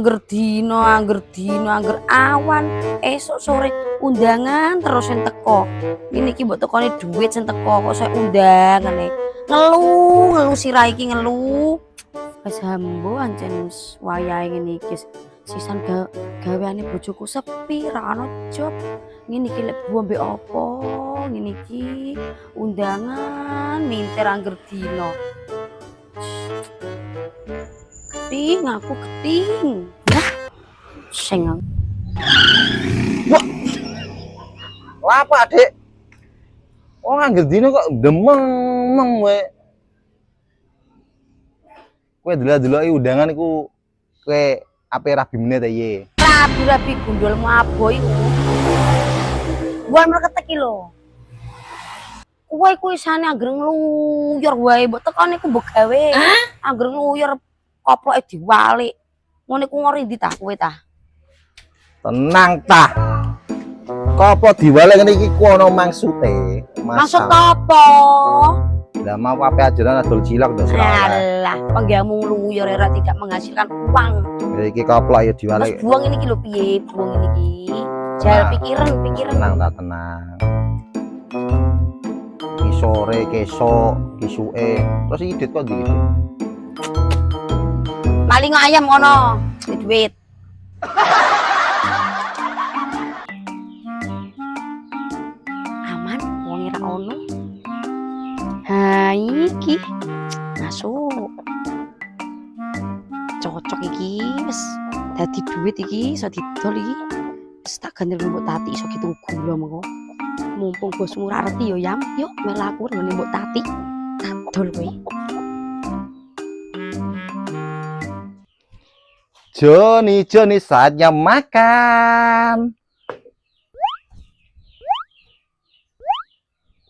Angger dino, angger awan, esok sore undangan terus yang teko. Ini ki mbok tekone duit sing teko kok saya undangan nih. Ngeluh sirah iki ngeluh. Wis hambo ancen wayahe ngene iki. Sisan gaweane bojoku sepi, ra ono job. Ngene iki lek mbok apa? Ngene iki undangan minter angger dino. Keting aku keting. Wah. Sing. Wah. Lapa, Dik? Oh, angger dino kok demeng kowe. Kowe delok-deloki undangan iku kowe ape rabi meneh ta iye? Rabi gundulmu aboy iku. Buan merketek iki lho. Kowe iku isane angger ngluyur wae, mbok tekone iku mbok gawe. Angger ngluyur koploke diwalik. Ngono iku ngori ndi ta kowe ta? Tenang ta. Kopo diwalik ngene iki ku ana maksude. Maksud apa? Lah mau ape ajaran adol cilok to salah. Alah, penggamu ngluyur ora tidak menghasilkan uang. Ya iki koplok ya diwalik. Mas buang ini ki lho piye? Buang ini ki. Jal pikiran. Tenang ta, tenang. Ki sore, kesok, kisuke, terus idit kok ndi? Paling ayam ngono, duit. Aman, wong ora ono. Ha iki masuk. Cocok iki wis dadi duit iki iso didol iki. Wis tak gandel mbok Tati iso gitu gula mengko. Mumpung bosmu ora ngerti yo Yam, yuk melaku ngene mbok Tati. Tak dol kowe. Joni saatnya makan.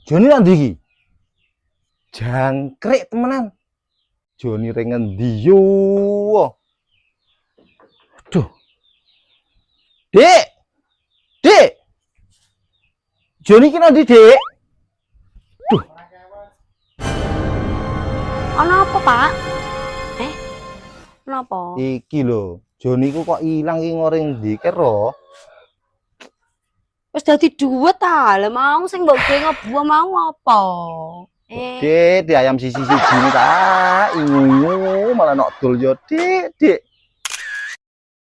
Joni nang ndi iki? Jangkrik temenan. Joni ring ngendi yo? Aduh. Dik. Dik. Joni ki nang ndi, Dik? Duh. Ono apa, Pak? Napa? Iki lho, Joni ku kok ilang iki ngoring ndi kero? Wis dadi duit ta. Lah mau sing mbok gawe ngebuang mau apa? Dik, di ayam sisi-siji ta, ingu malah nok dul yo, Dik.